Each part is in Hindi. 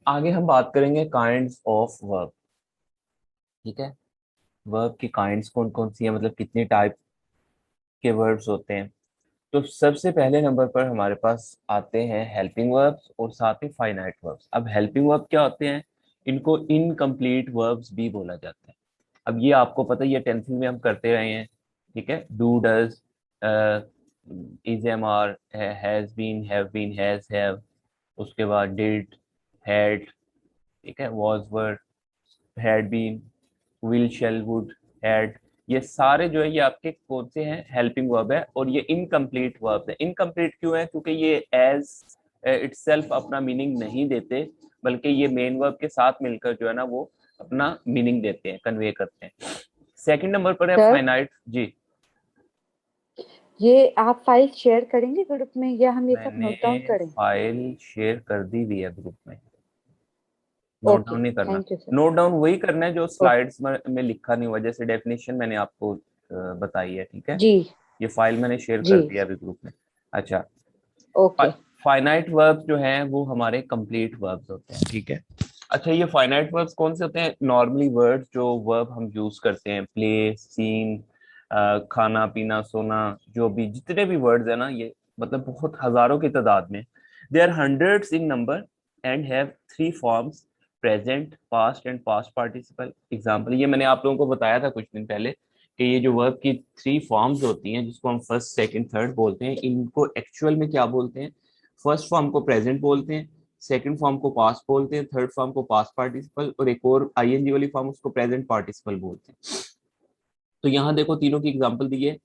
आगे हम बात करेंगे काइंड्स ऑफ वर्ब। ठीक है, वर्ब की काइंड्स कौन कौन सी है, मतलब कितने टाइप के वर्ब्स होते हैं। तो सबसे पहले नंबर पर हमारे पास आते हैं हेल्पिंग वर्ब्स और साथ ही फाइनाइट वर्ब्स। अब हेल्पिंग वर्ब क्या होते हैं, इनको इनकम्प्लीट वर्ब्स भी बोला जाता है। अब ये आपको पता ही है, टेंसिंग में हम करते रहे हैं। ठीक है, do, does, is, am, are, has been, have been, have, उसके बाद डिड, हैड, ठीक है, was, were, had been, will, shall, would, had, ये सारे जो है ये आपके कौन से हैं, हेल्पिंग वर्ब है। और ये इनकम्प्लीट वर्ब है। इनकम्प्लीट क्यों है, क्योंकि ये एज इटसेल्फ अपना मीनिंग नहीं देते, बल्कि ये मेन वर्ब के साथ मिलकर जो है ना वो अपना मीनिंग देते हैं, कन्वे करते हैं। सेकंड नंबर पर है सर, फाइनाइट जी। ये आप फाइल शेयर करेंगे ग्रुप में या हम ये सब मैंने नोट डाउन करें? फाइल शेयर कर दी हुई है ग्रुप में, नोट ओके, डाउन नहीं करना। Thank you sir. Note down वही करना है जो ओके। स्लाइड्स में लिखा नहीं हुआ, जैसे डेफिनेशन मैंने आपको बताई है। ठीक है, जी। ये फाइल मैंने शेयर जी। कर दिया अभी ग्रुप में। अच्छा, ओके। फाइनाइट वर्ब्स जो हैं वो हमारे कंप्लीट वर्ब्स होते हैं। ठीक है, अच्छा ये फाइनाइट वर्ब्स कौन से होते हैं, नॉर्मली वर्ड्स जो वर्ब हम यूज करते हैं, प्ले, सीन, खाना पीना सोना, जो भी जितने भी वर्ड्स है ना ये, मतलब बहुत हजारों की तादाद में, they are hundreds in number and have three forms, present, past and past participle. Example, ये मैंने आप लोगों को बताया था कुछ दिन पहले कि ये जो वर्ब की थ्री फॉर्म्स होती हैं, जिसको हम फर्स्ट सेकंड थर्ड बोलते हैं, इनको एक्चुअल में क्या बोलते हैं। फर्स्ट फॉर्म को प्रेजेंट बोलते हैं, सेकंड फॉर्म को पास्ट बोलते हैं, थर्ड फॉर्म को पास्ट पार्टिसिपल, और एक और आईएनजी वाली फॉर्म उसको प्रेजेंट पार्टिसिपल बोलते हैं। तो यहाँ देखो तीनों की एग्जांपल दी है।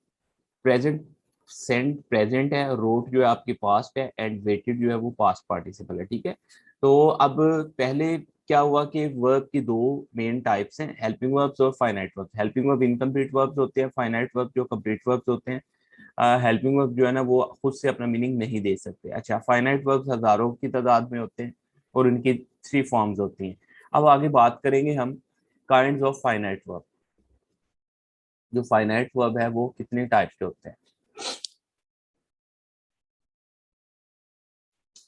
प्रेजेंट, सेंट प्रेजेंट है, रोट जो है आपकी पास्ट है, एंड वेटेड जो है वो पास्ट पार्टिसिपल है। ठीक है, तो अब पहले क्या हुआ कि वर्ब की दो मेन टाइप्स हैं, हेल्पिंग वर्ब्स और finite verbs. Helping verb incomplete verbs होते हैं, फाइनाइट वर्ब जो कंप्लीट वर्ब्स होते हैं। हेल्पिंग वर्ब जो है ना वो खुद से अपना मीनिंग नहीं दे सकते। अच्छा, फाइनाइट वर्ब्स हजारों की तादाद में होते हैं और इनकी थ्री फॉर्म्स होती हैं। अब आगे बात करेंगे हम काइंड्स ऑफ फाइनाइट वर्ब। जो फाइनाइट वर्ब है वो कितने टाइप के होते हैं।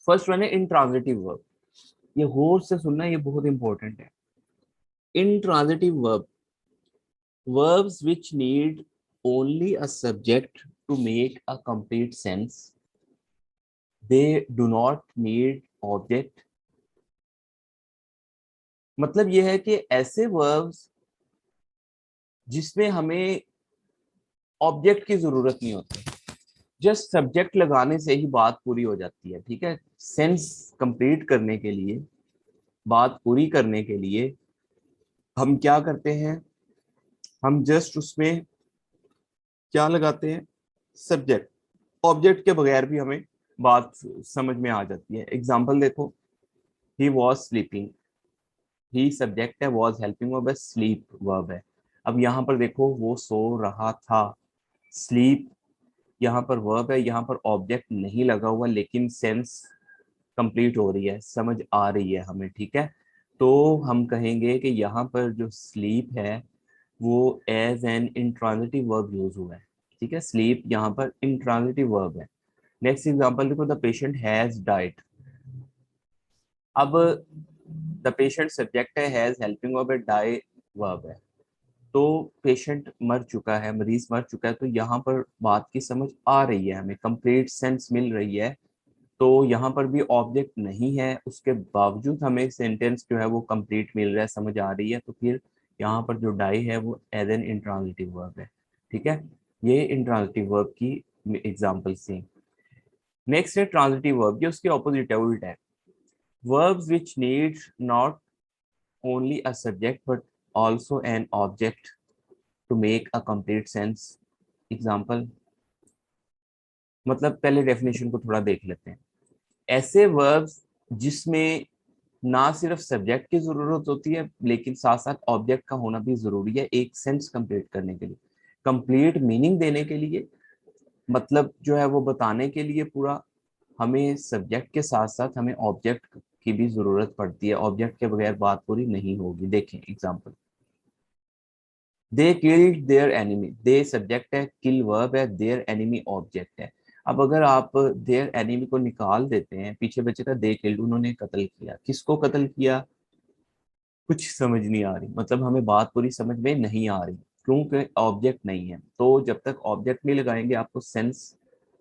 फर्स्ट वन है इंट्रांजिटिव वर्ब। ये गौर से सुनना, ये बहुत इंपॉर्टेंट है। Intransitive verb, verbs which need only a subject to make a complete sense, they do not need object। मतलब यह है कि ऐसे verbs जिसमें हमें ऑब्जेक्ट की जरूरत नहीं होती, जस्ट सब्जेक्ट लगाने से ही बात पूरी हो जाती है। ठीक है, सेंस कंप्लीट करने के लिए, बात पूरी करने के लिए हम क्या करते हैं, हम जस्ट उसमें क्या लगाते हैं, सब्जेक्ट। ऑब्जेक्ट के बगैर भी हमें बात समझ में आ जाती है। एग्जाम्पल देखो, he was sleeping, he subject है, वॉज हेल्पिंग वर्ब है, स्लीप वर्ब है। अब यहाँ पर देखो वो सो रहा था, स्लीप यहाँ पर वर्ब है, यहाँ पर ऑब्जेक्ट नहीं लगा हुआ, लेकिन सेंस कंप्लीट हो रही है, समझ आ रही है हमें। ठीक है, तो हम कहेंगे कि यहाँ पर जो स्लीप है वो as an intransitive verb use हुआ है। ठीक है, स्लीप यहाँ पर इंट्रांजिटिव वर्ब है। नेक्स्ट एग्जांपल देखो, द पेशेंट हैज डाइड। अब द पेशेंट सब्जेक्ट है, हैज हेल्पिंग वर्ब है, डाई वर्ब है। तो पेशेंट मर चुका है, मरीज मर चुका है, तो यहाँ पर बात की समझ आ रही है, हमें कंप्लीट सेंस मिल रही है। तो यहाँ पर भी ऑब्जेक्ट नहीं है, उसके बावजूद हमें सेंटेंस जो है वो कंप्लीट मिल रहा है, समझ आ रही है। तो फिर यहाँ पर जो डाई है वो एज एन इंट्रांजिटिव वर्ब है। ठीक है, ये इंट्रांजिटिव वर्ब की एग्जाम्पल थी। नेक्स्ट है ट्रांजिटिव वर्ब, ये उसके ऑपोजिट है, उल्टा है। verbs which need not only a subject but also an object to make a complete sense। Example, मतलब पहले डेफिनेशन को थोड़ा देख लेते हैं। ऐसे verbs जिसमें ना सिर्फ सब्जेक्ट की जरूरत होती है, लेकिन साथ साथ ऑब्जेक्ट का होना भी जरूरी है एक सेंस कंप्लीट करने के लिए, कंप्लीट मीनिंग देने के लिए, मतलब जो है वो बताने के लिए पूरा, हमें सब्जेक्ट के साथ साथ हमें ऑब्जेक्ट की भी जरूरत पड़ती है। ऑब्जेक्ट के बगैर बात पूरी नहीं होगी। देखें example, they killed their enemy, they subject है, किल वर्ब है, देयर एनिमी ऑब्जेक्ट है। अब अगर आप देयर एनिमी को निकाल देते हैं, पीछे बचे था दे किल्ड, उन्होंने कत्ल किया, किसको कत्ल किया, कुछ समझ नहीं आ रही, मतलब हमें बात पूरी समझ में नहीं आ रही, क्योंकि ऑब्जेक्ट नहीं है। तो जब तक ऑब्जेक्ट नहीं लगाएंगे आपको सेंस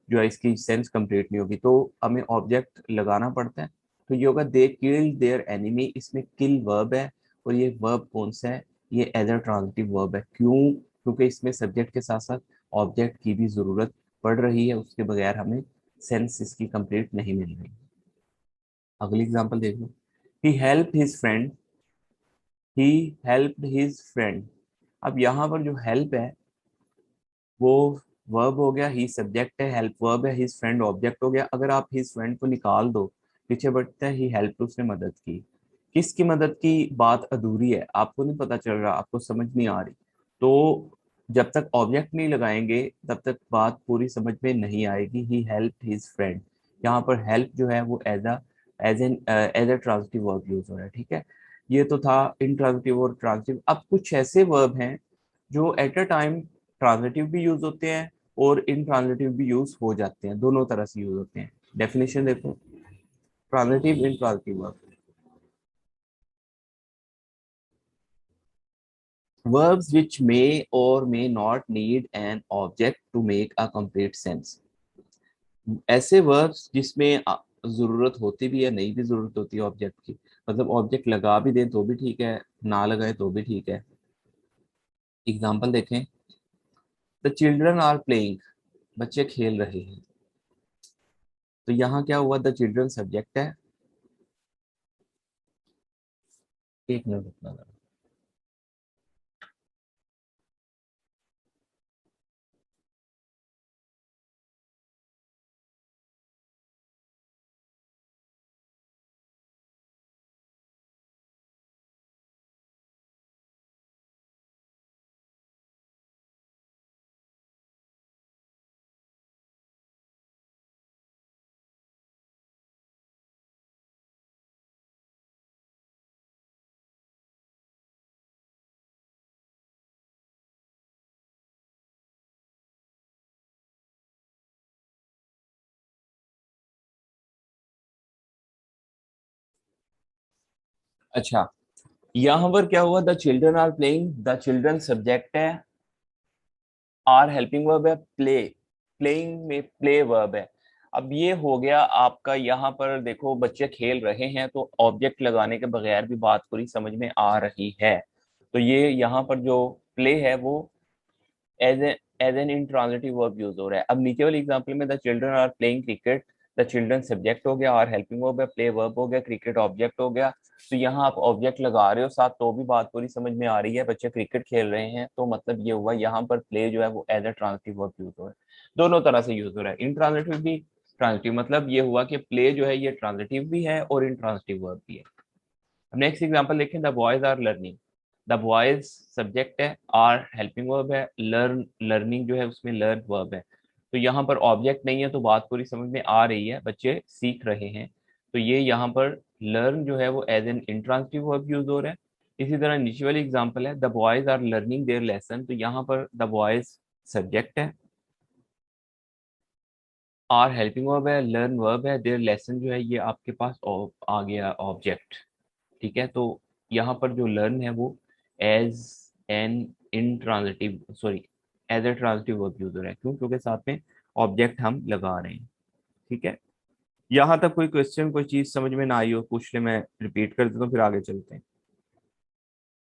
जो है इसकी सेंस कंप्लीट नहीं होगी, तो हमें ऑब्जेक्ट लगाना पड़ता है। तो ये होगा दे किल्ड देयर एनिमी, इसमें किल वर्ब है, और ये वर्ब कौन सा है, ये एज अ ट्रांजिटिव वर्ब है। क्यों, क्योंकि इसमें सब्जेक्ट के साथ साथ ऑब्जेक्ट की भी जरूरत पड़ रही है, उसके बगैर हमें सेंस इसकी कंप्लीट नहीं मिल रही। अगली एग्जांपल देख लो, he help his friend, he helped his friend. अब यहाँ पर जो हेल्प है वो वर्ब हो गया, ही सब्जेक्ट है, हेल्प वर्ब है, हिज फ्रेंड ऑब्जेक्ट हो गया। अगर आप हिज फ्रेंड को निकाल दो, पीछे बढ़ता है ही हेल्प, उसने मदद की, किसकी मदद की, बात अधूरी है, आपको नहीं पता चल रहा, आपको समझ नहीं आ रही। तो जब तक ऑब्जेक्ट नहीं लगाएंगे तब तक बात पूरी समझ में नहीं आएगी। ही हेल्प हिज फ्रेंड, यहाँ पर हेल्प जो है वो as a transitive verb use हो रहा है, ठीक है। ये तो था इंट्रांजिटिव और ट्रांजिटिव। अब कुछ ऐसे वर्ब हैं जो एट अ टाइम ट्रांजिटिव भी यूज होते हैं और इनट्रांजिटिव भी यूज हो जाते हैं, दोनों तरह से यूज होते हैं। डेफिनेशन देखो, transitive intransitive verb, verbs which may or may not need an object to make a complete sense। ऐसे verbs जिसमें जरूरत होती भी है, नहीं भी जरूरत होती है ऑब्जेक्ट की, मतलब ऑब्जेक्ट लगा भी दें तो भी ठीक है, ना लगाए तो भी ठीक है। एग्जाम्पल देखें, द चिल्ड्रन आर प्लेइंग, बच्चे खेल रहे हैं। तो यहाँ क्या हुआ, द चिल्ड्रन सब्जेक्ट है, एक मिनट रुकना जरा। अच्छा, यहाँ पर क्या हुआ, the children are playing, the children subject है, आर हेल्पिंग वर्ब है, प्ले, प्लेइंग में प्ले वर्ब है। अब ये हो गया आपका, यहाँ पर देखो बच्चे खेल रहे हैं, तो ऑब्जेक्ट लगाने के बगैर भी बात पूरी समझ में आ रही है। तो ये यहाँ पर जो प्ले है वो as an intransitive verb use हो रहा है। अब नीचे वाली एग्जांपल में the children are playing cricket, the children subject हो गया, आर हेल्पिंग वर्ब है, प्ले वर्ब हो गया, क्रिकेट ऑब्जेक्ट हो गया। तो यहाँ आप ऑब्जेक्ट लगा रहे हो साथ तो भी बात पूरी समझ में आ रही है, बच्चे क्रिकेट खेल रहे हैं, तो मतलब ये हुआ यहाँ पर प्ले जो है वो as a transitive verb use हो रहा है। दोनों तरह से यूज हो रहा है, इंट्रांजिटिव भी ट्रांजिटिव, मतलब ये हुआ कि प्ले जो है ये ट्रांजिटिव भी है और इंट्रांजिटिव वर्ब भी है। अब नेक्स्ट एग्जांपल देखें, the boys are learning, the boys subject है, आर हेल्पिंग वर्ब है, लर्न लर्निंग जो है उसमें लर्न वर्ब है। तो यहाँ पर ऑब्जेक्ट नहीं है तो बात पूरी समझ में आ रही है, बच्चे सीख रहे हैं। तो ये यहाँ पर लर्न जो है वो as an intransitive verb use हो रहा है। इसी तरह नीचे वाली एग्जांपल है, the boys are learning their lesson, तो यहाँ पर द बॉयज सब्जेक्ट है, आर हेल्पिंग वर्ब है, लर्न वर्ब है, देयर लेसन जो है ये आपके पास आ गया ऑब्जेक्ट, ठीक है। तो यहाँ पर जो लर्न है वो as an intransitive sorry as a transitive verb use हो रहा है, क्यों, क्योंकि साथ में ऑब्जेक्ट हम लगा रहे हैं, ठीक है। यहाँ तक कोई क्वेश्चन, कोई चीज समझ में ना आई हो पूछ ले, मैं रिपीट कर देता हूँ फिर आगे चलते हैं।